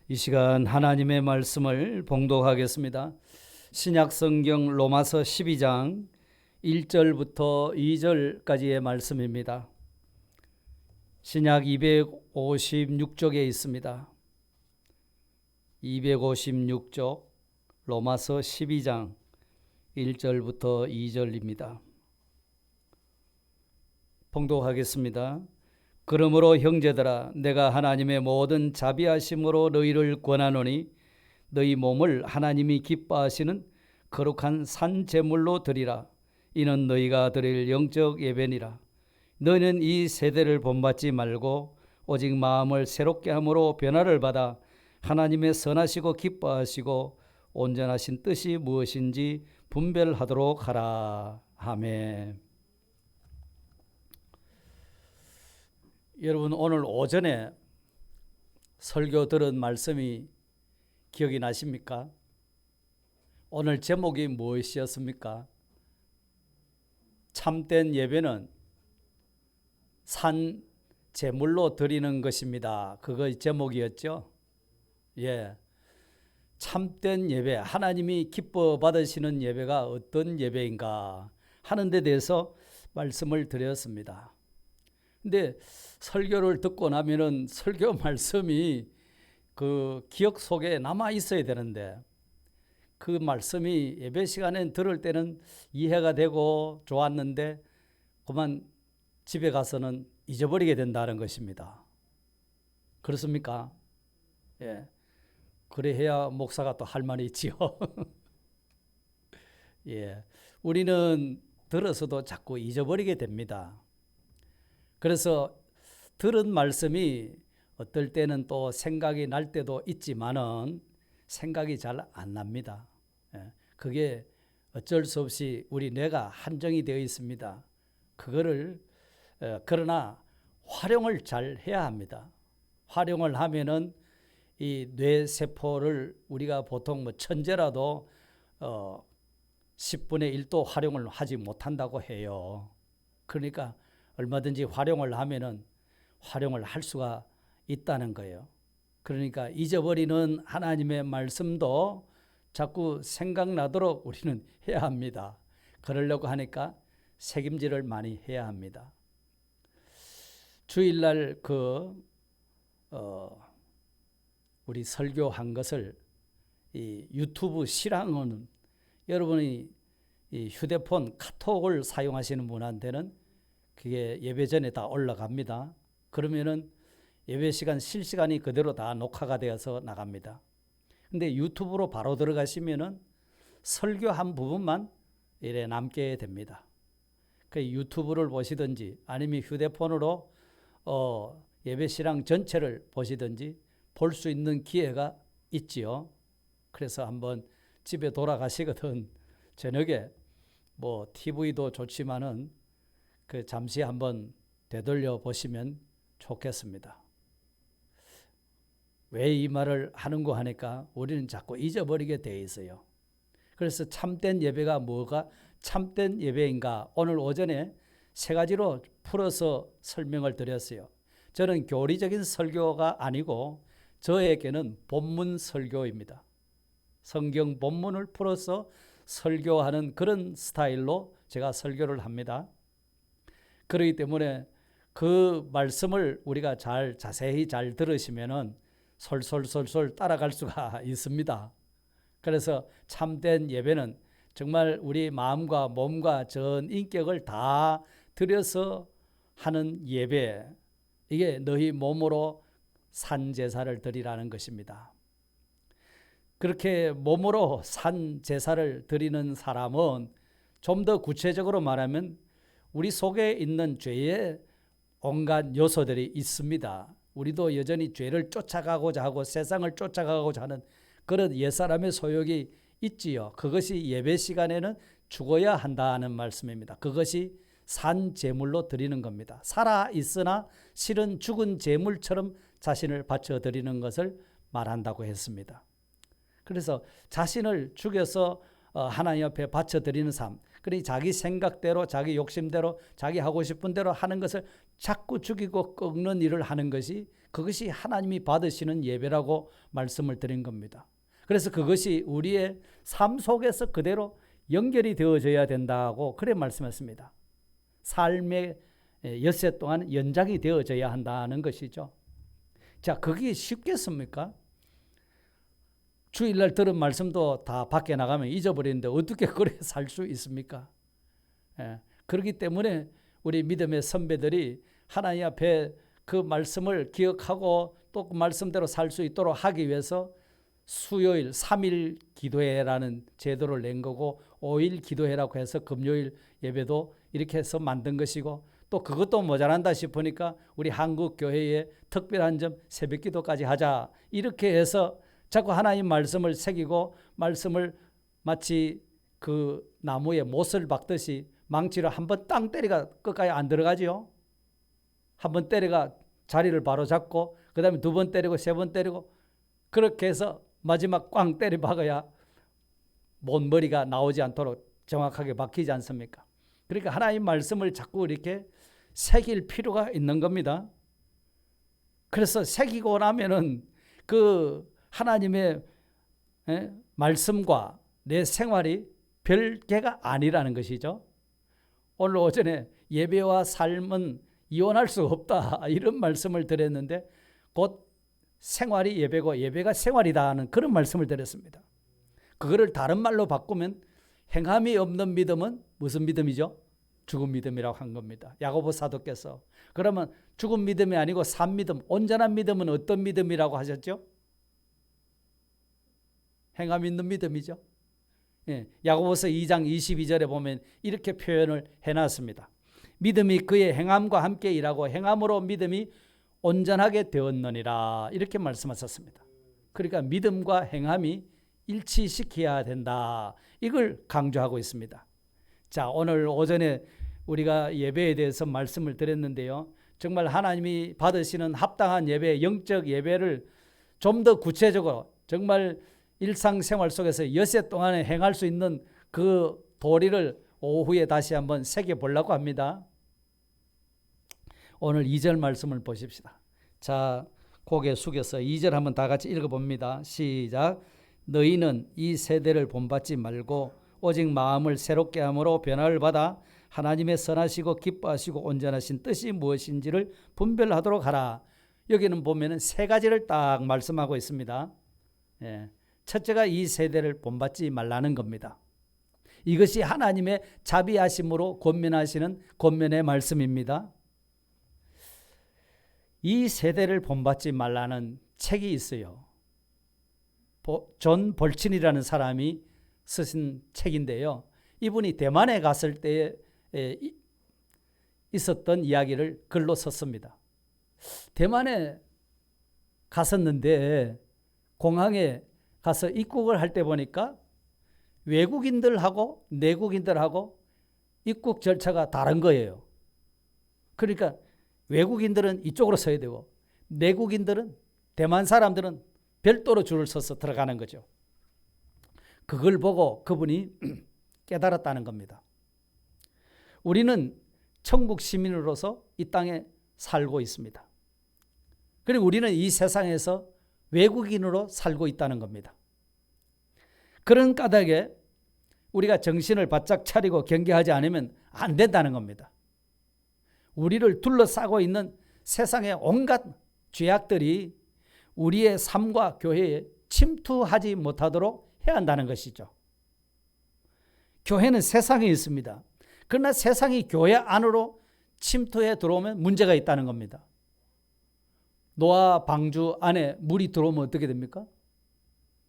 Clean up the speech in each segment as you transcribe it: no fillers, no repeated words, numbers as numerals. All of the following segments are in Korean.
이 시간 하나님의 말씀을 봉독하겠습니다. 신약 성경 로마서 12장 1절부터 2절까지의 말씀입니다. 신약 256쪽에 있습니다. 256쪽 로마서 12장 1절부터 2절입니다. 봉독하겠습니다. 그러므로 형제들아, 내가 하나님의 모든 자비하심으로 너희를 권하노니 너희 몸을 하나님이 기뻐하시는 거룩한 산 제물로 드리라. 이는 너희가 드릴 영적 예배니라. 너희는 이 세대를 본받지 말고 오직 마음을 새롭게 함으로 변화를 받아 하나님의 선하시고 기뻐하시고 온전하신 뜻이 무엇인지 분별하도록 하라. 아멘. 여러분, 오늘 오전에 설교 들은 말씀이 기억이 나십니까? 오늘 제목이 무엇이었습니까? 참된 예배는 산 제물로 드리는 것입니다. 그거 제목이었죠. 예. 참된 예배, 하나님이 기뻐 받으시는 예배가 어떤 예배인가 하는 데 대해서 말씀을 드렸습니다. 근데 설교를 듣고 나면은 설교 말씀이 그 기억 속에 남아 있어야 되는데, 그 말씀이 예배 시간에 들을 때는 이해가 되고 좋았는데 그만 집에 가서는 잊어버리게 된다는 것입니다. 그렇습니까? 예. 그래야 목사가 또 할 말이 있지요. 예. 우리는 들어서도 자꾸 잊어버리게 됩니다. 그래서 들은 말씀이 어떨 때는 또 생각이 날 때도 있지만은 생각이 잘 안 납니다. 그게 어쩔 수 없이 우리 뇌가 한정이 되어 있습니다. 그거를 그러나 활용을 잘 해야 합니다. 활용을 하면은 이 뇌세포를 우리가 보통 뭐 천재라도 10분의 1도 활용을 하지 못한다고 해요. 그러니까 얼마든지 활용을 하면은 활용을 할 수가 있다는 거예요. 그러니까 잊어버리는 하나님의 말씀도 자꾸 생각나도록 우리는 해야 합니다. 그러려고 하니까 책임질을 많이 해야 합니다. 주일날 우리 설교한 것을 이 유튜브 실황은 여러분이 이 휴대폰 카톡을 사용하시는 분한테는 그게 예배 전에 다 올라갑니다. 그러면은 예배 시간 실시간이 그대로 다 녹화가 되어서 나갑니다. 근데 유튜브로 바로 들어가시면은 설교한 부분만 이래 남게 됩니다. 그 유튜브를 보시든지 아니면 휴대폰으로 예배 실황 전체를 보시든지 볼 수 있는 기회가 있지요. 그래서 한번 집에 돌아가시거든 저녁에 뭐 TV도 좋지만은 잠시 한번 되돌려 보시면 좋겠습니다. 왜 이 말을 하는고 하니까 우리는 자꾸 잊어버리게 돼 있어요. 그래서 참된 예배가 뭐가 참된 예배인가? 오늘 오전에 세 가지로 풀어서 설명을 드렸어요. 저는 교리적인 설교가 아니고 저에게는 본문 설교입니다. 성경 본문을 풀어서 설교하는 그런 스타일로 제가 설교를 합니다. 그렇기 때문에 그 말씀을 우리가 자세히 잘 들으시면은 솔솔솔솔 따라갈 수가 있습니다. 그래서 참된 예배는 정말 우리 마음과 몸과 전 인격을 다 들여서 하는 예배, 이게 너희 몸으로 산 제사를 드리라는 것입니다. 그렇게 몸으로 산 제사를 드리는 사람은 좀 더 구체적으로 말하면 우리 속에 있는 죄의 온갖 요소들이 있습니다. 우리도 여전히 죄를 쫓아가고자 하고 세상을 쫓아가고자 하는 그런 옛사람의 소욕이 있지요. 그것이 예배 시간에는 죽어야 한다는 말씀입니다. 그것이 산 제물로 드리는 겁니다. 살아 있으나 실은 죽은 제물처럼 자신을 바쳐 드리는 것을 말한다고 했습니다. 그래서 자신을 죽여서 하나님 앞에 바쳐드리는 삶. 그러니 자기 생각대로 자기 욕심대로 자기 하고 싶은 대로 하는 것을 자꾸 죽이고 꺾는 일을 하는 것이 그것이 하나님이 받으시는 예배라고 말씀을 드린 겁니다. 그래서 그것이 우리의 삶 속에서 그대로 연결이 되어져야 된다고 그래 말씀했습니다. 삶의 엿새 동안 연장이 되어져야 한다는 것이죠. 자, 그게 쉽겠습니까? 주일날 들은 말씀도 다 밖에 나가면 잊어버리는데 어떻게 그래 살 수 있습니까? 그렇기 때문에 우리 믿음의 선배들이 하나님 앞에 그 말씀을 기억하고 또 그 말씀대로 살 수 있도록 하기 위해서 수요일 3일 기도회라는 제도를 낸 거고 5일 기도회라고 해서 금요일 예배도 이렇게 해서 만든 것이고 또 그것도 모자란다 싶으니까 우리 한국 교회에 특별한 점 새벽 기도까지 하자 이렇게 해서 자꾸 하나님 말씀을 새기고 말씀을 마치 그 나무에 못을 박듯이 망치로 한번 땅 때리가 끝까지 안 들어가지요. 한번 때리가 자리를 바로 잡고 그 다음에 2번 때리고 3번 때리고 그렇게 해서 마지막 꽝 때려 박아야 못머리가 나오지 않도록 정확하게 박히지 않습니까? 그러니까 하나님 말씀을 자꾸 이렇게 새길 필요가 있는 겁니다. 그래서 새기고 나면은 그 하나님의 말씀과 내 생활이 별개가 아니라는 것이죠. 오늘 오전에 예배와 삶은 이혼할 수 없다 이런 말씀을 드렸는데 곧 생활이 예배고 예배가 생활이다 하는 그런 말씀을 드렸습니다. 그거를 다른 말로 바꾸면 행함이 없는 믿음은 무슨 믿음이죠? 죽은 믿음이라고 한 겁니다. 야고보 사도께서. 그러면 죽은 믿음이 아니고 산 믿음, 온전한 믿음은 어떤 믿음이라고 하셨죠? 행함 있는 믿음이죠. 야고보서 2장 22절에 보면 이렇게 표현을 해놨습니다. 믿음이 그의 행함과 함께 일하고 행함으로 믿음이 온전하게 되었느니라 이렇게 말씀하셨습니다. 그러니까 믿음과 행함이 일치시켜야 된다. 이걸 강조하고 있습니다. 자, 오늘 오전에 우리가 예배에 대해서 말씀을 드렸는데요. 정말 하나님이 받으시는 합당한 예배, 영적 예배를 좀 더 구체적으로 정말 일상생활 속에서 엿새 동안에 행할 수 있는 그 도리를 오후에 다시 한번 새겨보려고 합니다. 오늘 2절 말씀을 보십시다. 자, 고개 숙여서 2절 한번 다 같이 읽어봅니다. 시작. 너희는 이 세대를 본받지 말고 오직 마음을 새롭게 함으로 변화를 받아 하나님의 선하시고 기뻐하시고 온전하신 뜻이 무엇인지를 분별하도록 하라. 여기는 보면은 세 가지를 딱 말씀하고 있습니다. 첫째가 이 세대를 본받지 말라는 겁니다. 이것이 하나님의 자비하심으로 권면하시는 권면의 말씀입니다. 이 세대를 본받지 말라는 책이 있어요. 존 볼친이라는 사람이 쓰신 책인데요. 이분이 대만에 갔을 때 있었던 이야기를 글로 썼습니다. 대만에 갔었는데 공항에 가서 입국을 할 때 보니까 외국인들하고 내국인들하고 입국 절차가 다른 거예요. 그러니까 외국인들은 이쪽으로 서야 되고 내국인들은 대만 사람들은 별도로 줄을 서서 들어가는 거죠. 그걸 보고 그분이 깨달았다는 겁니다. 우리는 천국 시민으로서 이 땅에 살고 있습니다. 그리고 우리는 이 세상에서 외국인으로 살고 있다는 겁니다. 그런 까닭에 우리가 정신을 바짝 차리고 경계하지 않으면 안 된다는 겁니다. 우리를 둘러싸고 있는 세상의 온갖 죄악들이 우리의 삶과 교회에 침투하지 못하도록 해야 한다는 것이죠. 교회는 세상에 있습니다. 그러나 세상이 교회 안으로 침투해 들어오면 문제가 있다는 겁니다. 노아 방주 안에 물이 들어오면 어떻게 됩니까?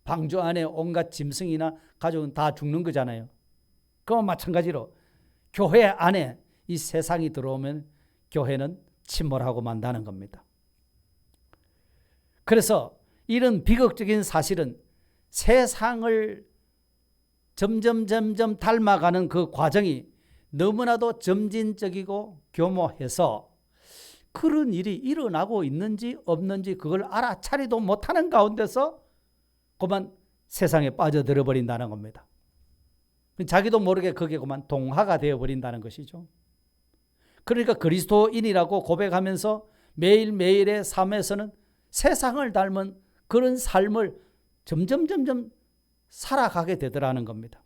방주 안에 온갖 짐승이나 가족은 다 죽는 거잖아요. 그와 마찬가지로 교회 안에 이 세상이 들어오면 교회는 침몰하고 만다는 겁니다. 그래서 이런 비극적인 사실은 세상을 점점 닮아가는 그 과정이 너무나도 점진적이고 교모해서 그런 일이 일어나고 있는지 없는지 그걸 알아차리도 못하는 가운데서 그만 세상에 빠져들어 버린다는 겁니다. 자기도 모르게 거기에 그만 동화가 되어버린다는 것이죠. 그러니까 그리스도인이라고 고백하면서 매일매일의 삶에서는 세상을 닮은 그런 삶을 점점 살아가게 되더라는 겁니다.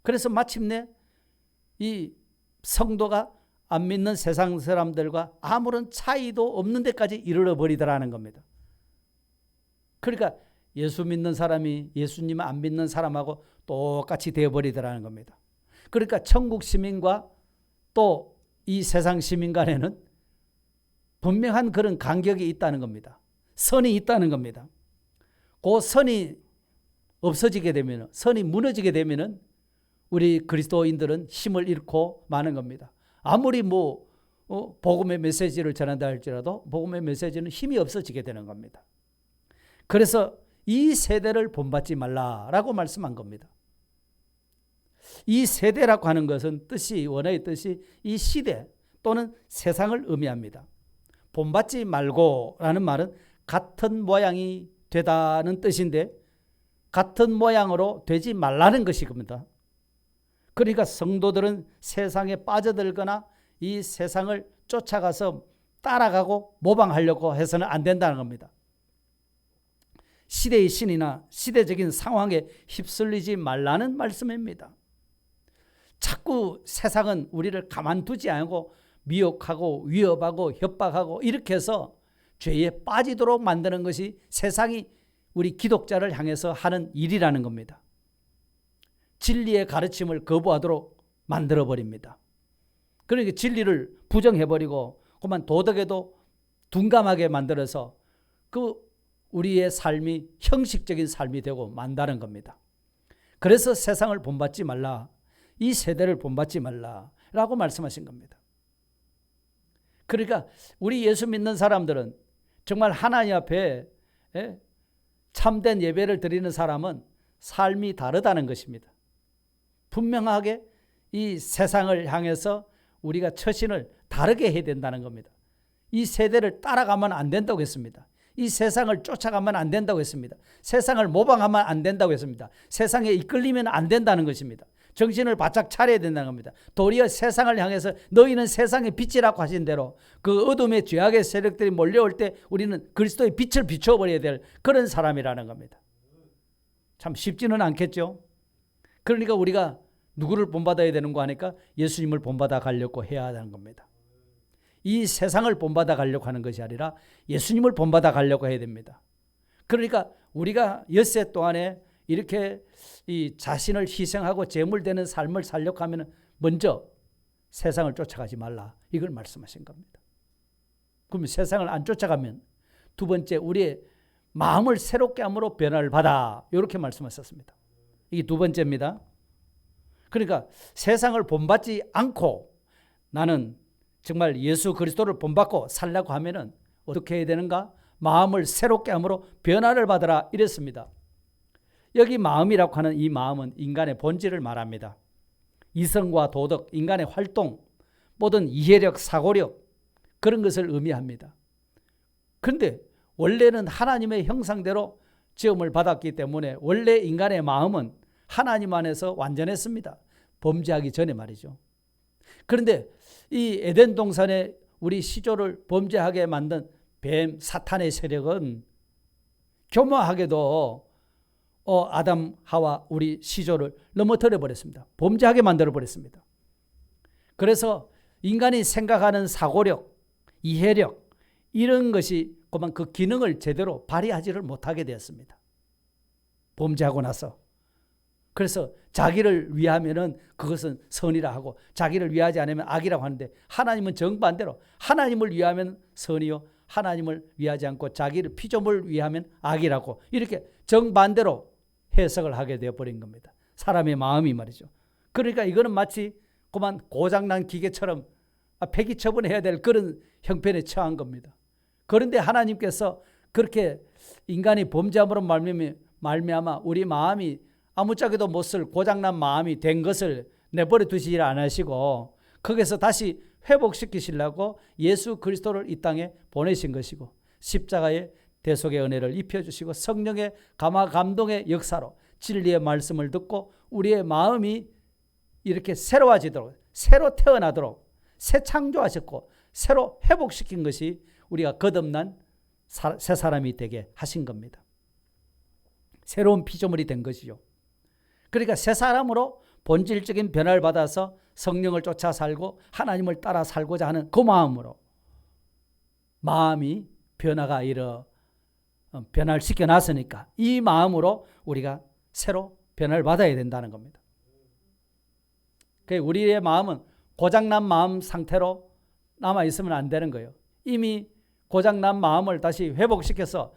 그래서 마침내 이 성도가 안 믿는 세상 사람들과 아무런 차이도 없는 데까지 이르러 버리더라는 겁니다. 그러니까 예수 믿는 사람이 예수님 안 믿는 사람하고 똑같이 되어버리더라는 겁니다. 그러니까 천국 시민과 또 이 세상 시민 간에는 분명한 그런 간격이 있다는 겁니다. 선이 있다는 겁니다. 그 선이 없어지게 되면, 선이 무너지게 되면 우리 그리스도인들은 힘을 잃고 마는 겁니다. 아무리 복음의 메시지를 전한다 할지라도 복음의 메시지는 힘이 없어지게 되는 겁니다. 그래서 이 세대를 본받지 말라라고 말씀한 겁니다. 이 세대라고 하는 것은 원어의 뜻이 이 시대 또는 세상을 의미합니다. 본받지 말고라는 말은 같은 모양이 되다는 뜻인데 같은 모양으로 되지 말라는 것이겁니다. 그러니까 성도들은 세상에 빠져들거나 이 세상을 쫓아가서 따라가고 모방하려고 해서는 안 된다는 겁니다. 시대의 신이나 시대적인 상황에 휩쓸리지 말라는 말씀입니다. 자꾸 세상은 우리를 가만두지 않고 미혹하고 위협하고 협박하고 이렇게 해서 죄에 빠지도록 만드는 것이 세상이 우리 기독자를 향해서 하는 일이라는 겁니다. 진리의 가르침을 거부하도록 만들어버립니다. 그러니까 진리를 부정해버리고 그만 도덕에도 둔감하게 만들어서 우리의 삶이 형식적인 삶이 되고 만다는 겁니다. 그래서 세상을 본받지 말라, 이 세대를 본받지 말라라고 말씀하신 겁니다. 그러니까 우리 예수 믿는 사람들은 정말 하나님 앞에 참된 예배를 드리는 사람은 삶이 다르다는 것입니다. 분명하게 이 세상을 향해서 우리가 처신을 다르게 해야 된다는 겁니다. 이 세대를 따라가면 안 된다고 했습니다. 이 세상을 쫓아가면 안 된다고 했습니다. 세상을 모방하면 안 된다고 했습니다. 세상에 이끌리면 안 된다는 것입니다. 정신을 바짝 차려야 된다는 겁니다. 도리어 세상을 향해서 너희는 세상의 빛이라고 하신 대로 그 어둠의 죄악의 세력들이 몰려올 때 우리는 그리스도의 빛을 비춰버려야 될 그런 사람이라는 겁니다. 참 쉽지는 않겠죠. 그러니까 우리가 누구를 본받아야 되는가 하니까 예수님을 본받아 가려고 해야 하는 겁니다. 이 세상을 본받아 가려고 하는 것이 아니라 예수님을 본받아 가려고 해야 됩니다. 그러니까 우리가 엿새 동안에 이렇게 이 자신을 희생하고 제물되는 삶을 살려고 하면 먼저 세상을 쫓아가지 말라, 이걸 말씀하신 겁니다. 그러면 세상을 안 쫓아가면 두 번째 우리의 마음을 새롭게 함으로 변화를 받아, 이렇게 말씀하셨습니다. 이게 두 번째입니다. 그러니까 세상을 본받지 않고 나는 정말 예수 그리스도를 본받고 살려고 하면은 어떻게 해야 되는가? 마음을 새롭게 함으로 변화를 받으라, 이랬습니다. 여기 마음이라고 하는 이 마음은 인간의 본질을 말합니다. 이성과 도덕, 인간의 활동, 모든 이해력, 사고력, 그런 것을 의미합니다. 그런데 원래는 하나님의 형상대로 지음을 받았기 때문에 원래 인간의 마음은 하나님 안에서 완전했습니다. 범죄하기 전에 말이죠. 그런데 이 에덴 동산에 우리 시조를 범죄하게 만든 뱀, 사탄의 세력은 교묘하게도 아담, 하와 우리 시조를 넘어뜨려 버렸습니다. 범죄하게 만들어 버렸습니다. 그래서 인간이 생각하는 사고력, 이해력, 이런 것이 그만 그 기능을 제대로 발휘하지를 못하게 되었습니다. 범죄하고 나서. 그래서 자기를 위하면은 그것은 선이라 하고 자기를 위하지 않으면 악이라고 하는데, 하나님은 정반대로 하나님을 위하면 선이요 하나님을 위하지 않고 자기를 피조물을 위하면 악이라고, 이렇게 정반대로 해석을 하게 되어버린 겁니다. 사람의 마음이 말이죠. 그러니까 이거는 마치 그만 고장난 기계처럼 폐기 처분해야 될 그런 형편에 처한 겁니다. 그런데 하나님께서 그렇게 인간이 범죄함으로 말미암아 우리 마음이 아무짝에도 못 쓸 고장난 마음이 된 것을 내버려 두시지 않으시고 거기서 다시 회복시키시려고 예수 그리스도를 이 땅에 보내신 것이고, 십자가의 대속의 은혜를 입혀주시고 성령의 감화 감동의 역사로 진리의 말씀을 듣고 우리의 마음이 이렇게 새로워지도록, 새로 태어나도록 새 창조하셨고 새로 회복시킨 것이 우리가 거듭난 새 사람이 되게 하신 겁니다. 새로운 피조물이 된 것이죠. 그러니까 새 사람으로 본질적인 변화를 받아서 성령을 쫓아 살고 하나님을 따라 살고자 하는 그 마음으로 마음이 변화를 시켜놨으니까 이 마음으로 우리가 새로 변화를 받아야 된다는 겁니다. 우리의 마음은 고장난 마음 상태로 남아있으면 안 되는 거예요. 이미 고장난 마음을 다시 회복시켜서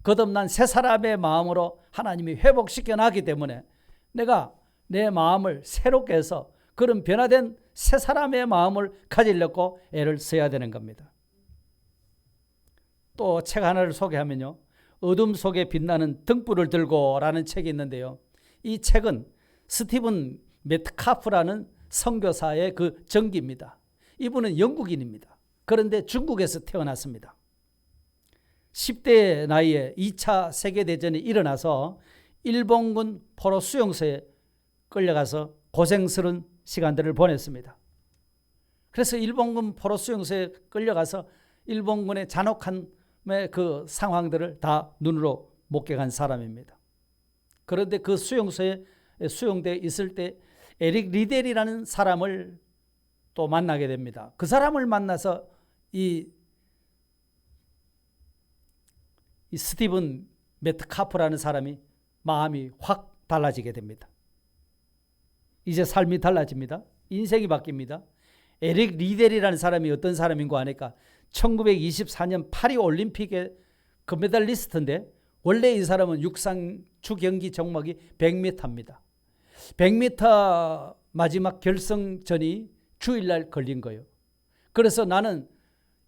거듭난 새 사람의 마음으로 하나님이 회복시켜놨기 때문에 내가 내 마음을 새롭게 해서 그런 변화된 새 사람의 마음을 가지려고 애를 써야 되는 겁니다. 또 책 하나를 소개하면요. 어둠 속에 빛나는 등불을 들고 라는 책이 있는데요. 이 책은 스티븐 메트카프라는 선교사의 그 전기입니다. 이분은 영국인입니다. 그런데 중국에서 태어났습니다. 10대 나이에 2차 세계대전이 일어나서 일본군 포로 수용소에 끌려가서 고생스러운 시간들을 보냈습니다. 그래서 일본군 포로 수용소에 끌려가서 일본군의 잔혹한 그 상황들을 다 눈으로 목격한 사람입니다. 그런데 그 수용소에 수용되어 있을 때 에릭 리델이라는 사람을 또 만나게 됩니다. 그 사람을 만나서 이 스티븐 메트카프라는 사람이 마음이 확 달라지게 됩니다. 이제 삶이 달라집니다. 인생이 바뀝니다. 에릭 리델이라는 사람이 어떤 사람인가 하니까 1924년 파리 올림픽의 금메달리스트인데 원래 이 사람은 육상 주경기 종목이 100m입니다. 100m 마지막 결승전이 주일날 걸린 거예요. 그래서 나는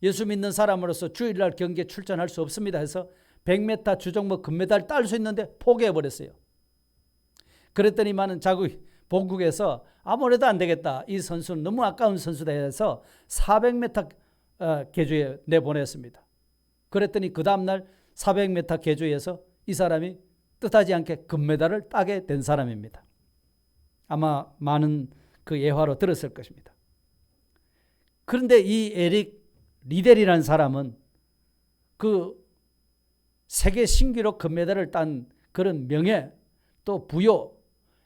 예수 믿는 사람으로서 주일날 경기에 출전할 수 없습니다 해서 100m 주종목 금메달 딸 수 있는데 포기해버렸어요. 그랬더니만은 자기 본국에서 아무래도 안 되겠다. 이 선수는 너무 아까운 선수다 해서 400m 계주에 내보냈습니다. 그랬더니 그 다음날 400m 계주에서 이 사람이 뜻하지 않게 금메달을 따게 된 사람입니다. 아마 많은 그 예화로 들었을 것입니다. 그런데 이 에릭 리델이라는 사람은 그 세계 신기록 금메달을 딴 그런 명예 또 부여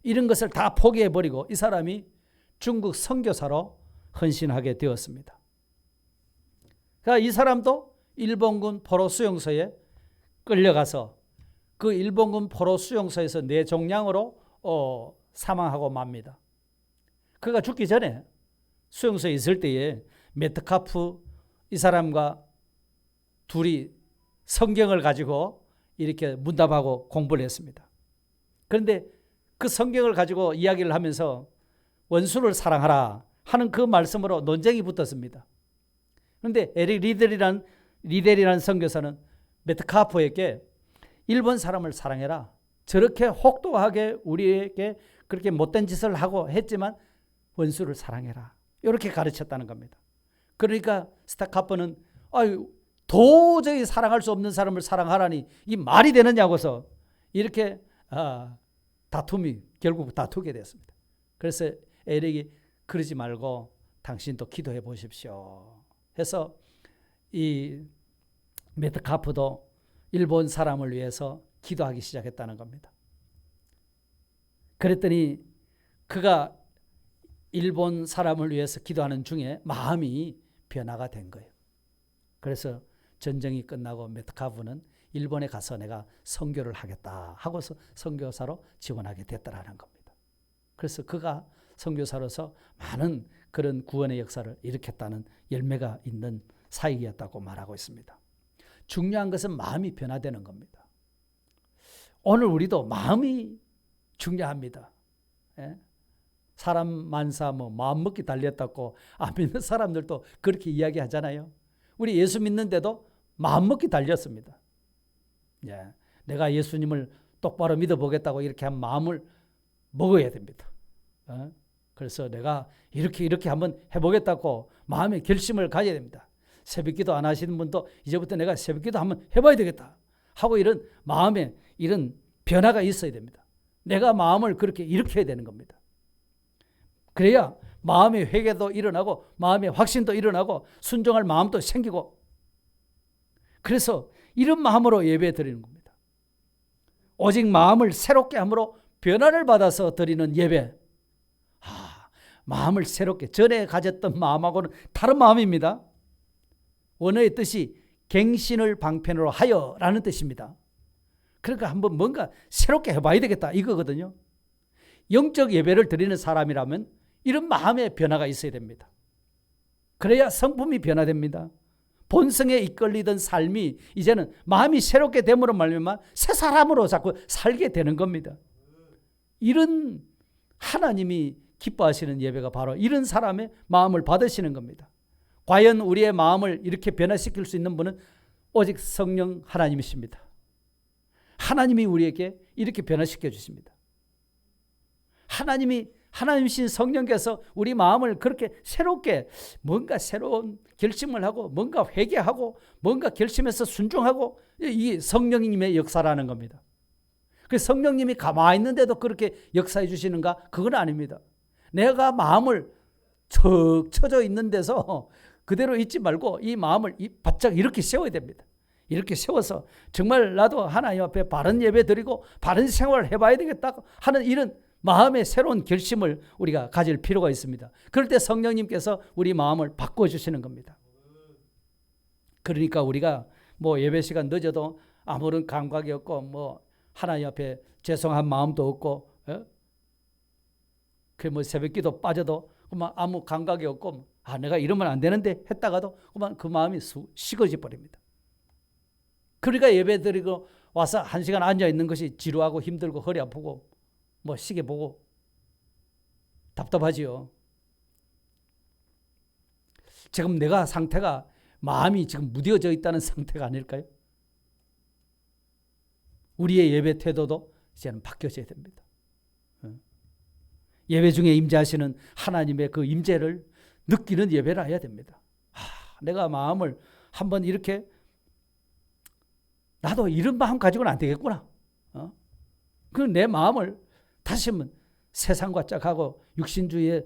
이런 것을 다 포기해버리고 이 사람이 중국 선교사로 헌신하게 되었습니다. 그러니까 이 사람도 일본군 포로 수용소에 끌려가서 그 일본군 포로 수용소에서 뇌종양으로 사망하고 맙니다. 그가 죽기 전에 수용소에 있을 때에 메트카프 이 사람과 둘이 성경을 가지고 이렇게 문답하고 공부를 했습니다. 그런데 그 성경을 가지고 이야기를 하면서 원수를 사랑하라 하는 그 말씀으로 논쟁이 붙었습니다. 그런데 에릭 리델이라는 선교사는 메트카프에게 일본 사람을 사랑해라. 저렇게 혹독하게 우리에게 그렇게 못된 짓을 하고 했지만 원수를 사랑해라. 이렇게 가르쳤다는 겁니다. 그러니까 스타카프는 도저히 사랑할 수 없는 사람을 사랑하라니 이 말이 되느냐고서 이렇게 결국 다투게 됐습니다. 그래서 에릭이 그러지 말고 당신도 기도해 보십시오 해서 이 메트카프도 일본 사람을 위해서 기도하기 시작했다는 겁니다. 그랬더니 그가 일본 사람을 위해서 기도하는 중에 마음이 변화가 된 거예요. 그래서 전쟁이 끝나고 메트카프는 일본에 가서 내가 선교를 하겠다 하고서 선교사로 지원하게 됐다라는 겁니다. 그래서 그가 선교사로서 많은 그런 구원의 역사를 일으켰다는 열매가 있는 사역이었다고 말하고 있습니다. 중요한 것은 마음이 변화되는 겁니다. 오늘 우리도 마음이 중요합니다. 예? 사람 만사 마음 먹기 달렸다고 안 믿는 사람들도 그렇게 이야기하잖아요. 우리 예수 믿는데도 마음 먹기 달렸습니다. 예, 내가 예수님을 똑바로 믿어보겠다고 이렇게 한 마음을 먹어야 됩니다. 그래서 내가 이렇게 한번 해보겠다고 마음의 결심을 가져야 됩니다. 새벽기도 안 하시는 분도 이제부터 내가 새벽기도 한번 해봐야 되겠다 하고 이런 마음에 이런 변화가 있어야 됩니다. 내가 마음을 그렇게 일으켜야 되는 겁니다. 그래야 마음의 회개도 일어나고 마음의 확신도 일어나고 순종할 마음도 생기고, 그래서 이런 마음으로 예배 드리는 겁니다. 오직 마음을 새롭게 함으로 변화를 받아서 드리는 예배. 마음을 새롭게, 전에 가졌던 마음하고는 다른 마음입니다. 원어의 뜻이 갱신을 방편으로 하여라는 뜻입니다. 그러니까 한번 뭔가 새롭게 해봐야 되겠다 이거거든요. 영적 예배를 드리는 사람이라면 이런 마음의 변화가 있어야 됩니다. 그래야 성품이 변화됩니다. 본성에 이끌리던 삶이 이제는 마음이 새롭게 됨으로 말미암아 새 사람으로 자꾸 살게 되는 겁니다. 이런 하나님이 기뻐하시는 예배가 바로 이런 사람의 마음을 받으시는 겁니다. 과연 우리의 마음을 이렇게 변화시킬 수 있는 분은 오직 성령 하나님이십니다. 하나님이 우리에게 이렇게 변화시켜 주십니다. 하나님이신 성령께서 우리 마음을 그렇게 새롭게 뭔가 새로운 결심을 하고 뭔가 회개하고 뭔가 결심해서 순종하고, 이 성령님의 역사라는 겁니다. 그 성령님이 가만히 있는데도 그렇게 역사해 주시는가? 그건 아닙니다. 내가 마음을 척 쳐져 있는 데서 그대로 있지 말고 이 마음을 바짝 이렇게 세워야 됩니다. 이렇게 세워서 정말 나도 하나님 앞에 바른 예배 드리고 바른 생활을 해봐야 되겠다 하는 이런 마음의 새로운 결심을 우리가 가질 필요가 있습니다. 그럴 때 성령님께서 우리 마음을 바꿔주시는 겁니다. 그러니까 우리가 뭐 예배 시간 늦어도 아무런 감각이 없고 뭐 하나님 앞에 죄송한 마음도 없고, 그 뭐 새벽기도 빠져도 그만 아무 감각이 없고, 내가 이러면 안 되는데 했다가도 그만 그 마음이 식어져 버립니다. 그러니까 예배 드리고 와서 1시간 앉아 있는 것이 지루하고 힘들고 허리 아프고 뭐 시계 보고 답답하지요. 지금 내가 상태가 마음이 지금 무뎌져 있다는 상태가 아닐까요? 우리의 예배 태도도 이제는 바뀌어져야 됩니다. 예배 중에 임재하시는 하나님의 그 임재를 느끼는 예배를 해야 됩니다. 내가 마음을 한번 이렇게, 나도 이런 마음 가지고는 안 되겠구나. 그 내 마음을 다시 한번 세상과 짝하고 육신주의에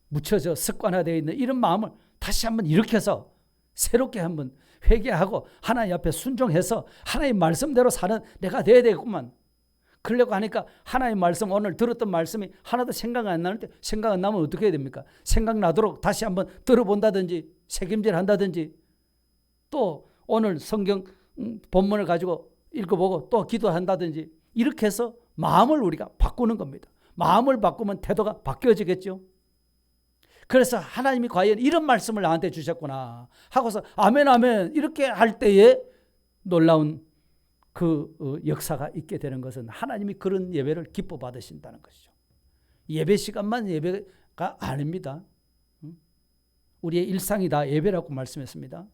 묻혀져 습관화되어 있는 이런 마음을 다시 한번 일으켜서 새롭게 한번 회개하고 하나님 앞에 순종해서 하나님 말씀대로 사는 내가 돼야 되겠구만. 그러려고 하니까 하나님 말씀, 오늘 들었던 말씀이 하나도 생각 안 나는데, 생각 안 나면 어떻게 해야 됩니까? 생각나도록 다시 한번 들어본다든지 책임질 한다든지, 또 오늘 성경 본문을 가지고 읽어보고 또 기도한다든지, 이렇게 해서 마음을 우리가 바꾸는 겁니다. 마음을 바꾸면 태도가 바뀌어지겠죠. 그래서 하나님이 과연 이런 말씀을 나한테 주셨구나 하고서 아멘 아멘 이렇게 할 때에 놀라운 그 역사가 있게 되는 것은 하나님이 그런 예배를 기뻐 받으신다는 것이죠. 예배 시간만 예배가 아닙니다. 우리의 일상이 다 예배라고 말씀했습니다.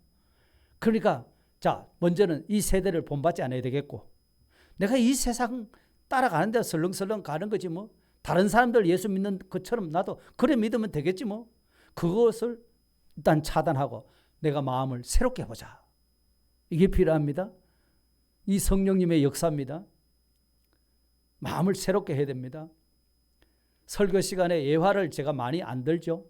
그러니까 자, 먼저는 이 세대를 본받지 않아야 되겠고, 내가 이 세상 따라가는 데 설렁설렁 가는 거지 뭐. 다른 사람들 예수 믿는 것처럼 나도 그래 믿으면 되겠지 뭐. 그것을 일단 차단하고 내가 마음을 새롭게 해보자. 이게 필요합니다. 이 성령님의 역사입니다. 마음을 새롭게 해야 됩니다. 설교 시간에 예화를 제가 많이 안 들죠.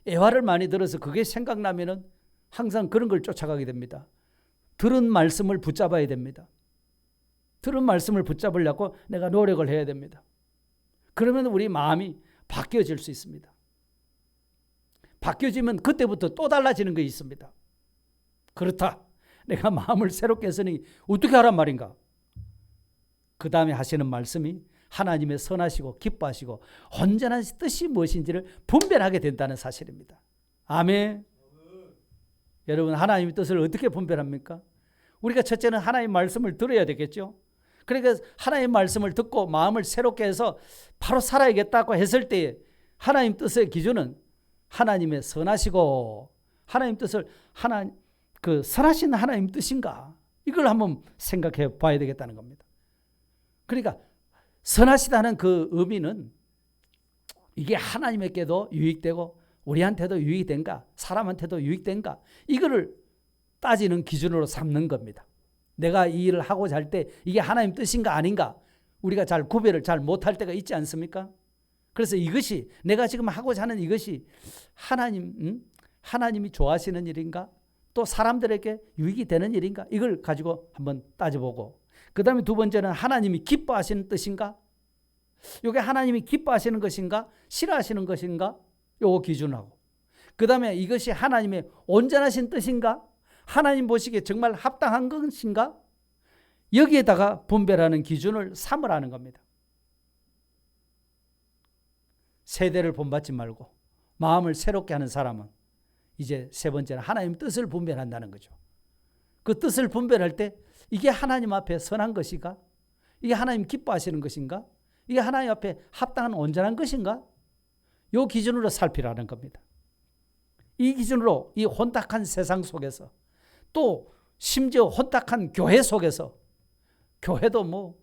예화를 많이 들어서 그게 생각나면은 항상 그런 걸 쫓아가게 됩니다. 들은 말씀을 붙잡아야 됩니다. 들은 말씀을 붙잡으려고 내가 노력을 해야 됩니다. 그러면 우리 마음이 바뀌어질 수 있습니다. 바뀌어지면 그때부터 또 달라지는 게 있습니다. 그렇다. 내가 마음을 새롭게 했으니 어떻게 하란 말인가? 그 다음에 하시는 말씀이 하나님의 선하시고 기뻐하시고 온전한 뜻이 무엇인지를 분별하게 된다는 사실입니다. 아멘. 여러분, 하나님의 뜻을 어떻게 분별합니까? 우리가 첫째는 하나님의 말씀을 들어야 되겠죠. 그러니까 하나님의 말씀을 듣고 마음을 새롭게 해서 바로 살아야겠다고 했을 때 하나님 뜻의 기준은 하나님의 선하시고, 하나님 뜻을 그 선하신 하나님 뜻인가? 이걸 한번 생각해 봐야 되겠다는 겁니다. 그러니까 선하시다는 그 의미는 이게 하나님에게도 유익되고 우리한테도 유익된가, 사람한테도 유익된가, 이거를 따지는 기준으로 삼는 겁니다. 내가 이 일을 하고자 할 때 이게 하나님 뜻인가 아닌가 우리가 잘 구별을 잘 못할 때가 있지 않습니까? 그래서 이것이 내가 지금 하고자 하는 이것이 하나님이 좋아하시는 일인가? 또 사람들에게 유익이 되는 일인가? 이걸 가지고 한번 따져보고, 그 다음에 두 번째는 하나님이 기뻐하시는 뜻인가? 이게 하나님이 기뻐하시는 것인가? 싫어하시는 것인가? 요거 기준하고, 그 다음에 이것이 하나님의 온전하신 뜻인가? 하나님 보시기에 정말 합당한 것인가? 여기에다가 분별하는 기준을 삼으라는 겁니다. 세대를 본받지 말고 마음을 새롭게 하는 사람은 이제 세 번째는 하나님 뜻을 분별한다는 거죠. 그 뜻을 분별할 때 이게 하나님 앞에 선한 것인가? 이게 하나님 기뻐하시는 것인가? 이게 하나님 앞에 합당한 온전한 것인가? 이 기준으로 살피라는 겁니다. 이 기준으로 이 혼탁한 세상 속에서, 또 심지어 혼탁한 교회 속에서, 교회도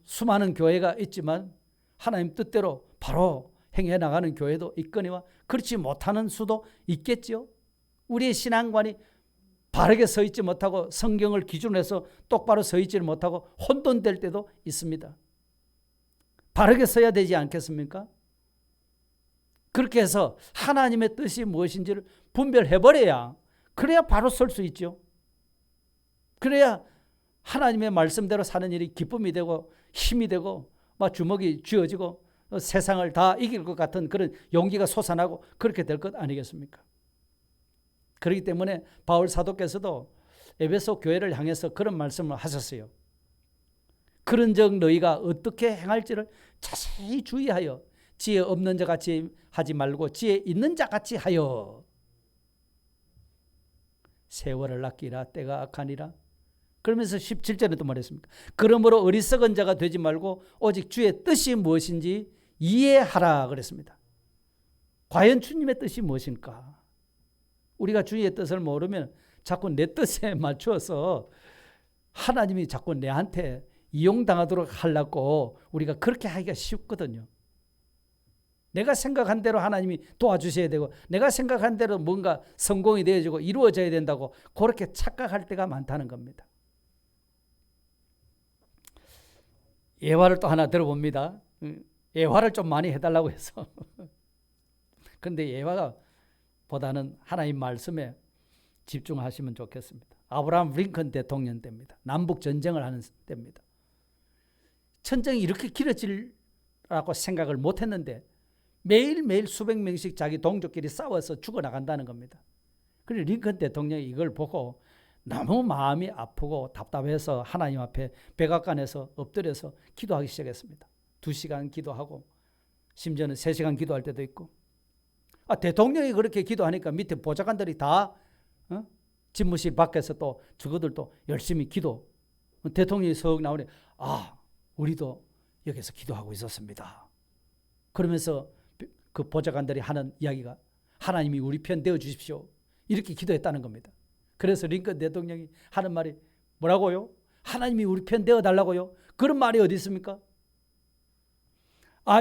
수많은 교회가 있지만 하나님 뜻대로 바로 행해 나가는 교회도 있거니와 그렇지 못하는 수도 있겠죠. 우리의 신앙관이 바르게 서 있지 못하고 성경을 기준으로 해서 똑바로 서 있지 못하고 혼돈될 때도 있습니다. 바르게 서야 되지 않겠습니까? 그렇게 해서 하나님의 뜻이 무엇인지를 분별해버려야, 그래야 바로 설 수 있죠. 그래야 하나님의 말씀대로 사는 일이 기쁨이 되고 힘이 되고 막 주먹이 쥐어지고 세상을 다 이길 것 같은 그런 용기가 솟아나고 그렇게 될 것 아니겠습니까? 그렇기 때문에 바울 사도께서도 에베소 교회를 향해서 그런 말씀을 하셨어요. 그런즉 너희가 어떻게 행할지를 자세히 주의하여 지혜 없는 자 같이 하지 말고 지혜 있는 자 같이 하여. 세월을 아끼라, 때가 악하니라. 그러면서 17절에 또 말했습니다. 그러므로 어리석은 자가 되지 말고 오직 주의 뜻이 무엇인지 이해하라 그랬습니다. 과연 주님의 뜻이 무엇일까? 우리가 주의 뜻을 모르면 자꾸 내 뜻에 맞추어서 하나님이 자꾸 내한테 이용당하도록 하려고 우리가 그렇게 하기가 쉽거든요. 내가 생각한 대로 하나님이 도와주셔야 되고 내가 생각한 대로 뭔가 성공이 되어지고 이루어져야 된다고 그렇게 착각할 때가 많다는 겁니다. 예화를 또 하나 들어봅니다. 예화를 좀 많이 해달라고 해서. 그런데 예화가 보다는 하나님 말씀에 집중하시면 좋겠습니다. 아브라함 링컨 대통령 때입니다. 남북 전쟁을 하는 때입니다. 전쟁이 이렇게 길어질라고 생각을 못했는데 매일매일 수백 명씩 자기 동족끼리 싸워서 죽어나간다는 겁니다. 그래서 링컨 대통령이 이걸 보고 너무 마음이 아프고 답답해서 하나님 앞에 백악관에서 엎드려서 기도하기 시작했습니다. 2시간 기도하고 심지어는 3시간 기도할 때도 있고. 대통령이 그렇게 기도하니까 밑에 보좌관들이 다 집무실 밖에서 또 저거들도 열심히 기도. 대통령이 석 나오니 우리도 여기서 기도하고 있었습니다. 그러면서 그 보좌관들이 하는 이야기가 하나님이 우리 편 되어 주십시오. 이렇게 기도했다는 겁니다. 그래서 링컨 대통령이 하는 말이 뭐라고요? 하나님이 우리 편 되어 달라고요? 그런 말이 어디 있습니까?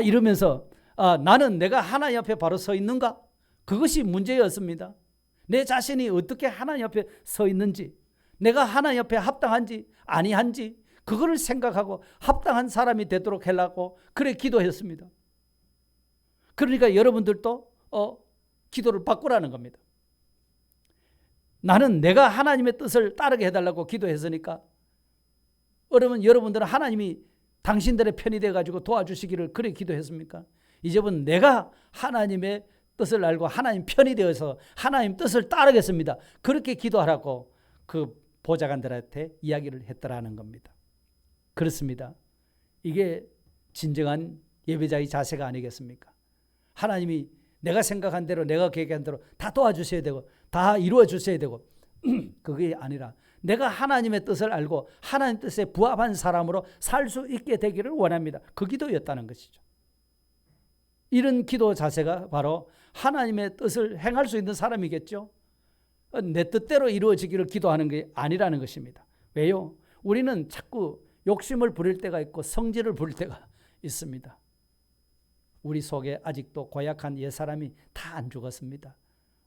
이러면서 나는 내가 하나님 앞에 바로 서 있는가? 그것이 문제였습니다. 내 자신이 어떻게 하나님 앞에 서 있는지, 내가 하나님 앞에 합당한지 아니한지 그거를 생각하고 합당한 사람이 되도록 하려고 그래 기도했습니다. 그러니까 여러분들도 기도를 바꾸라는 겁니다. 나는 내가 하나님의 뜻을 따르게 해달라고 기도했으니까 여러분들은 하나님이 당신들의 편이 돼가지고 도와주시기를 그래 기도했습니까? 이제는 내가 하나님의 뜻을 알고 하나님 편이 되어서 하나님 뜻을 따르겠습니다. 그렇게 기도하라고 그 보좌관들한테 이야기를 했더라는 겁니다. 그렇습니다. 이게 진정한 예배자의 자세가 아니겠습니까? 하나님이 내가 생각한 대로 내가 계획한 대로 다 도와주셔야 되고 다 이루어 주셔야 되고 그게 아니라 내가 하나님의 뜻을 알고 하나님 뜻에 부합한 사람으로 살 수 있게 되기를 원합니다. 그 기도였다는 것이죠. 이런 기도 자세가 바로 하나님의 뜻을 행할 수 있는 사람이겠죠. 내 뜻대로 이루어지기를 기도하는 게 아니라는 것입니다. 왜요? 우리는 자꾸 욕심을 부릴 때가 있고 성질을 부릴 때가 있습니다. 우리 속에 아직도 고약한 옛사람이 다 안 죽었습니다.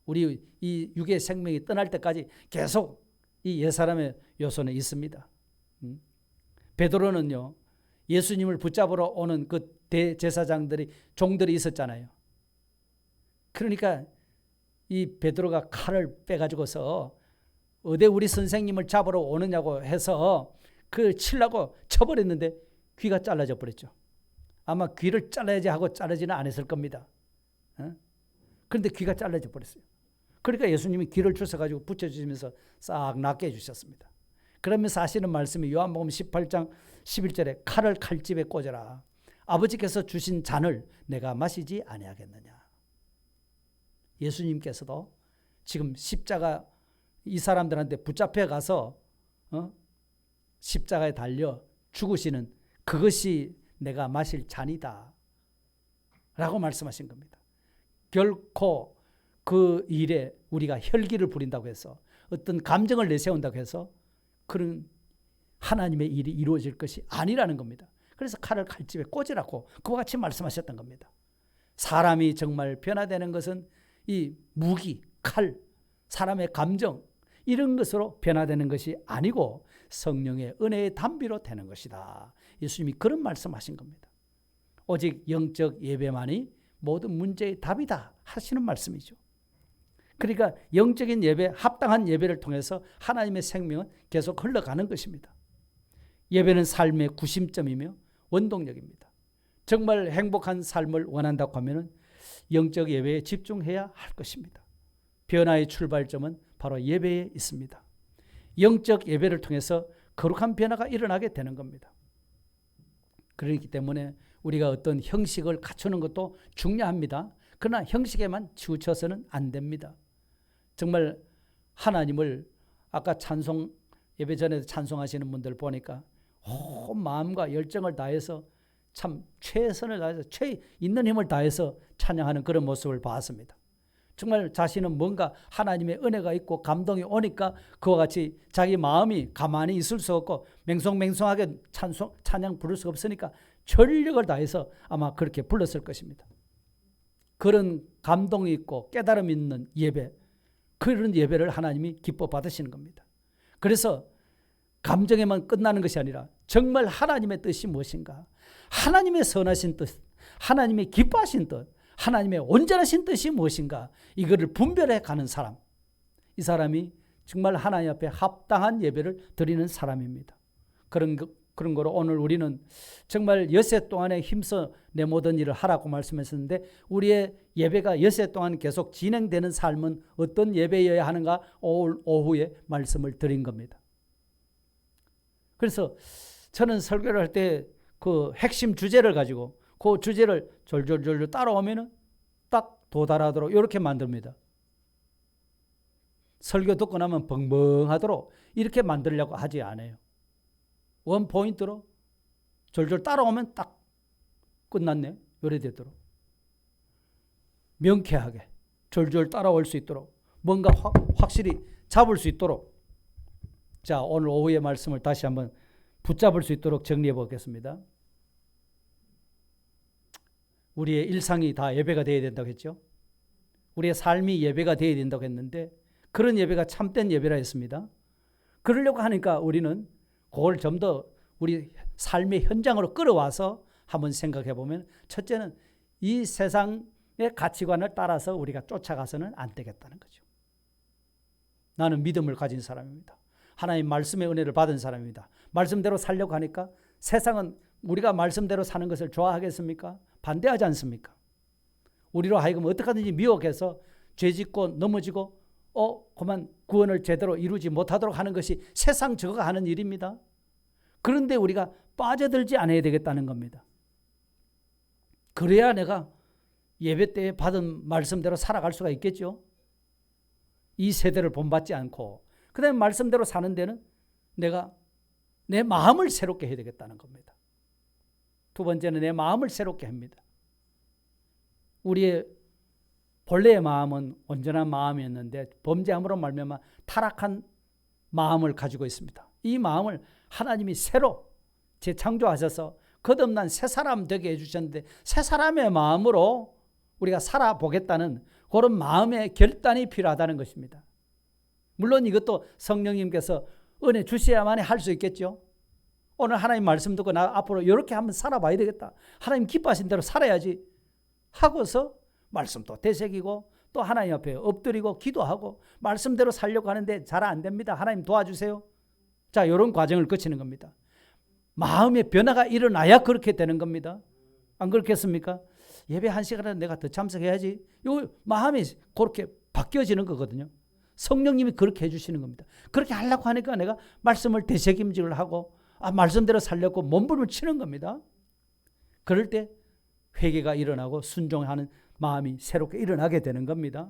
우리 이 육의 생명이 떠날 때까지 계속 이 옛사람의 요소는 있습니다. 베드로는요, 예수님을 붙잡으러 오는 그 대제사장들이 종들이 있었잖아요. 그러니까 이 베드로가 칼을 빼가지고서 어디 우리 선생님을 잡으러 오느냐고 해서 그 치려고 쳐버렸는데 귀가 잘라져 버렸죠. 아마 귀를 잘라야지 하고 자르지는 않았을 겁니다. 그런데 귀가 잘라져 버렸어요. 그러니까 예수님이 귀를 주셔가지고 붙여주시면서 싹 낫게 해주셨습니다. 그러면서 하시는 말씀이 요한복음 18장 11절에 칼을 칼집에 꽂아라. 아버지께서 주신 잔을 내가 마시지 아니하겠느냐. 예수님께서도 지금 십자가 이 사람들한테 붙잡혀 가서 십자가에 달려 죽으시는 그것이 내가 마실 잔이다 라고 말씀하신 겁니다. 결코 그 일에 우리가 혈기를 부린다고 해서 어떤 감정을 내세운다고 해서 그런 하나님의 일이 이루어질 것이 아니라는 겁니다. 그래서 칼을 칼집에 꽂으라고 그와 같이 말씀하셨던 겁니다. 사람이 정말 변화되는 것은 이 무기, 칼, 사람의 감정 이런 것으로 변화되는 것이 아니고 성령의 은혜의 담비로 되는 것이다. 예수님이 그런 말씀하신 겁니다. 오직 영적 예배만이 모든 문제의 답이다 하시는 말씀이죠. 그러니까 영적인 예배, 합당한 예배를 통해서 하나님의 생명은 계속 흘러가는 것입니다. 예배는 삶의 구심점이며 원동력입니다. 정말 행복한 삶을 원한다고 하면 영적 예배에 집중해야 할 것입니다. 변화의 출발점은 바로 예배에 있습니다. 영적 예배를 통해서 거룩한 변화가 일어나게 되는 겁니다. 그렇기 때문에 우리가 어떤 형식을 갖추는 것도 중요합니다. 그러나 형식에만 치우쳐서는 안 됩니다. 정말 하나님을 아까 찬송 예배 전에 찬송하시는 분들 보니까 온 마음과 열정을 다해서 참 최선을 다해서 있는 힘을 다해서 찬양하는 그런 모습을 봤습니다. 정말 자신은 뭔가 하나님의 은혜가 있고 감동이 오니까 그와 같이 자기 마음이 가만히 있을 수 없고 맹송맹송하게 찬양 부를 수 없으니까 전력을 다해서 아마 그렇게 불렀을 것입니다. 그런 감동이 있고 깨달음이 있는 예배, 그런 예배를 하나님이 기뻐 받으시는 겁니다. 그래서 감정에만 끝나는 것이 아니라 정말 하나님의 뜻이 무엇인가, 하나님의 선하신 뜻, 하나님의 기뻐하신 뜻, 하나님의 온전하신 뜻이 무엇인가, 이거를 분별해 가는 사람, 이 사람이 정말 하나님 앞에 합당한 예배를 드리는 사람입니다. 그런 거로 오늘 우리는 정말 엿새 동안에 힘써 내 모든 일을 하라고 말씀하셨는데, 우리의 예배가 엿새 동안 계속 진행되는 삶은 어떤 예배여야 하는가, 오늘 오후에 말씀을 드린 겁니다. 그래서 저는 설교를 할 때 그 핵심 주제를 가지고 그 주제를 졸졸졸 따라오면은 딱 도달하도록 이렇게 만듭니다. 설교 듣고 나면 벙벙하도록 이렇게 만들려고 하지 않아요. 원 포인트로 졸졸 따라오면 딱 끝났네. 요래 되도록 명쾌하게 졸졸 따라올 수 있도록 뭔가 확실히 잡을 수 있도록. 자, 오늘 오후의 말씀을 다시 한번 붙잡을 수 있도록 정리해 보겠습니다. 우리의 일상이 다 예배가 되어야 된다고 했죠. 우리의 삶이 예배가 되어야 된다고 했는데 그런 예배가 참된 예배라 했습니다. 그러려고 하니까 우리는 그걸 좀 더 우리 삶의 현장으로 끌어와서 한번 생각해 보면, 첫째는 이 세상의 가치관을 따라서 우리가 쫓아가서는 안 되겠다는 거죠. 나는 믿음을 가진 사람입니다. 하나님 말씀의 은혜를 받은 사람입니다. 말씀대로 살려고 하니까 세상은 우리가 말씀대로 사는 것을 좋아하겠습니까? 반대하지 않습니까? 우리로 하여금 어떻게 하든지 미혹해서 죄짓고 넘어지고 그만 구원을 제대로 이루지 못하도록 하는 것이 세상 저거가 하는 일입니다. 그런데 우리가 빠져들지 않아야 되겠다는 겁니다. 그래야 내가 예배 때 받은 말씀대로 살아갈 수가 있겠죠. 이 세대를 본받지 않고 그 다음에 말씀대로 사는 데는 내가 내 마음을 새롭게 해야 되겠다는 겁니다. 두 번째는 내 마음을 새롭게 합니다. 우리의 본래의 마음은 온전한 마음이었는데 범죄함으로 말미암아 타락한 마음을 가지고 있습니다. 이 마음을 하나님이 새로 재창조하셔서 거듭난 새 사람 되게 해주셨는데, 새 사람의 마음으로 우리가 살아보겠다는 그런 마음의 결단이 필요하다는 것입니다. 물론 이것도 성령님께서 은혜 주셔야만이 할 수 있겠죠. 오늘 하나님 말씀 듣고 나 앞으로 이렇게 한번 살아봐야 되겠다. 하나님 기뻐하신 대로 살아야지 하고서 말씀도 되새기고 또 하나님 앞에 엎드리고 기도하고 말씀대로 살려고 하는데 잘 안 됩니다. 하나님 도와주세요. 자, 이런 과정을 거치는 겁니다. 마음의 변화가 일어나야 그렇게 되는 겁니다. 안 그렇겠습니까? 예배 1시간은 내가 더 참석해야지. 요 마음이 그렇게 바뀌어지는 거거든요. 성령님이 그렇게 해주시는 겁니다. 그렇게 하려고 하니까 내가 말씀을 되새김질을 하고 말씀대로 살려고 몸부림을 치는 겁니다. 그럴 때 회개가 일어나고 순종하는 마음이 새롭게 일어나게 되는 겁니다.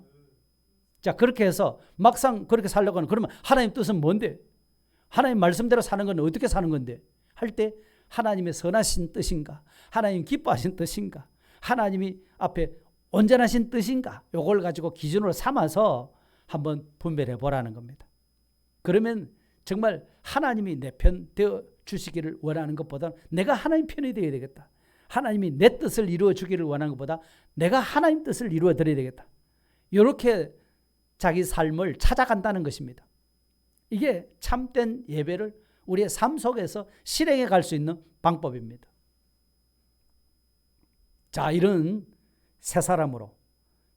자, 그렇게 해서 막상 그렇게 살려고 하는, 그러면 하나님 뜻은 뭔데? 하나님 말씀대로 사는 건 어떻게 사는 건데? 할 때 하나님의 선하신 뜻인가? 하나님 기뻐하신 뜻인가? 하나님이 앞에 온전하신 뜻인가? 요걸 가지고 기준으로 삼아서 한번 분별해 보라는 겁니다. 그러면 정말 하나님이 내 편 되어 주시기를 원하는 것보다 내가 하나님 편이 되어야 되겠다. 하나님이 내 뜻을 이루어 주기를 원하는 것보다 내가 하나님 뜻을 이루어 드려야 되겠다. 이렇게 자기 삶을 찾아간다는 것입니다. 이게 참된 예배를 우리의 삶 속에서 실행해 갈 수 있는 방법입니다. 자, 이런 새 사람으로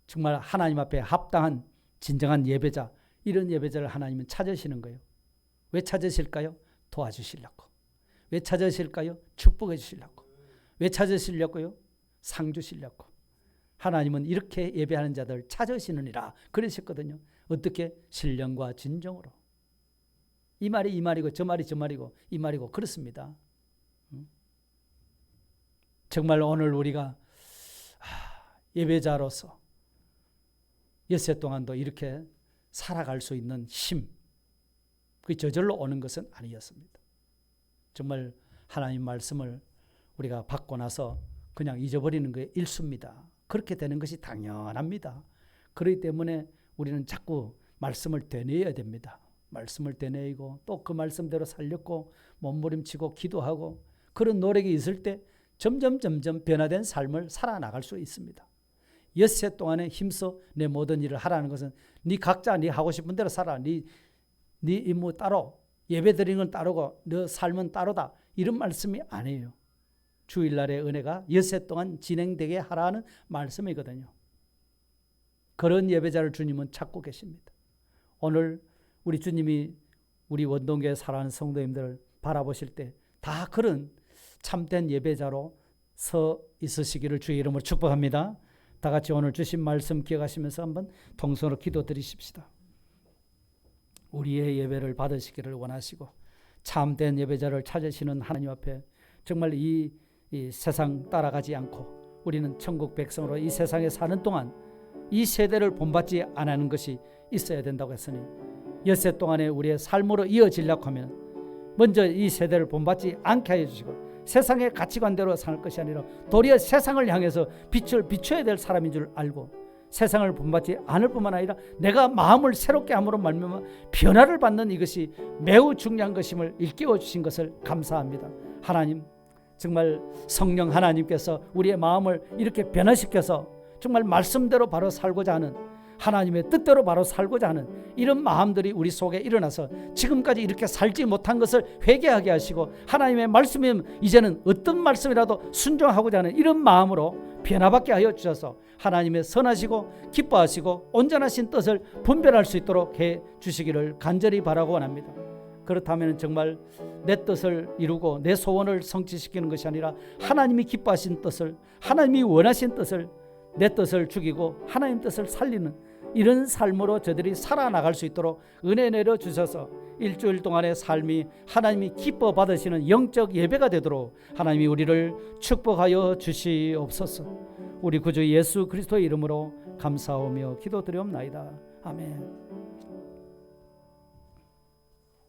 정말 하나님 앞에 합당한 진정한 예배자, 이런 예배자를 하나님은 찾으시는 거예요. 왜 찾으실까요? 도와주시려고. 왜 찾으실까요? 축복해 주시려고. 왜 찾으시려고요? 상 주시려고. 하나님은 이렇게 예배하는 자들 찾으시느니라 그러셨거든요. 어떻게? 신령과 진정으로. 이 말이 이 말이고 저 말이 저 말이고 이 말이고 그렇습니다. 정말 오늘 우리가 예배자로서 엿새 동안도 이렇게 살아갈 수 있는 힘, 그게 저절로 오는 것은 아니었습니다. 정말 하나님 말씀을 우리가 받고 나서 그냥 잊어버리는 게 일수입니다. 그렇게 되는 것이 당연합니다. 그렇기 때문에 우리는 자꾸 말씀을 되뇌어야 됩니다. 말씀을 되뇌이고 또 그 말씀대로 살렸고 몸부림치고 기도하고 그런 노력이 있을 때 점점 변화된 삶을 살아나갈 수 있습니다. 엿새 동안에 힘써 내 모든 일을 하라는 것은 네 각자 네 하고 싶은 대로 살아. 네 임무 따로, 예배 드리는 건 따로고 너 삶은 따로다. 이런 말씀이 아니에요. 주일날의 은혜가 엿새 동안 진행되게 하라는 말씀이거든요. 그런 예배자를 주님은 찾고 계십니다. 오늘 우리 주님이 우리 원동교에 살아가는 성도님들을 바라보실 때 다 그런 참된 예배자로 서 있으시기를 주의 이름으로 축복합니다. 다 같이 오늘 주신 말씀 기억하시면서 한번 통성으로 기도 드리십시다. 우리의 예배를 받으시기를 원하시고 참된 예배자를 찾으시는 하나님 앞에 정말 이 세상 따라가지 않고 우리는 천국 백성으로 이 세상에 사는 동안 이 세대를 본받지 않는 것이 있어야 된다고 했으니 엿새 동안에 우리의 삶으로 이어지려고 하면 먼저 이 세대를 본받지 않게 해주시고 세상의 가치관대로 살 것이 아니라 도리어 세상을 향해서 빛을 비춰야 될 사람인 줄 알고 세상을 본받지 않을 뿐만 아니라 내가 마음을 새롭게 함으로 말미암아 변화를 받는 이것이 매우 중요한 것임을 일깨워 주신 것을 감사합니다. 하나님, 정말 성령 하나님께서 우리의 마음을 이렇게 변화시켜서 정말 말씀대로 바로 살고자 하는 하나님의 뜻대로 바로 살고자 하는 이런 마음들이 우리 속에 일어나서 지금까지 이렇게 살지 못한 것을 회개하게 하시고 하나님의 말씀이면 이제는 어떤 말씀이라도 순종하고자 하는 이런 마음으로 변화받게 하여 주셔서 하나님의 선하시고 기뻐하시고 온전하신 뜻을 분별할 수 있도록 해 주시기를 간절히 바라고 원합니다. 그렇다면 정말 내 뜻을 이루고 내 소원을 성취시키는 것이 아니라 하나님이 기뻐하신 뜻을, 하나님이 원하신 뜻을, 내 뜻을 죽이고 하나님 뜻을 살리는 이런 삶으로 저들이 살아나갈 수 있도록 은혜 내려 주셔서 일주일 동안의 삶이 하나님이 기뻐 받으시는 영적 예배가 되도록 하나님이 우리를 축복하여 주시옵소서. 우리 구주 예수 그리스도의 이름으로 감사하며 기도드리옵나이다. 아멘.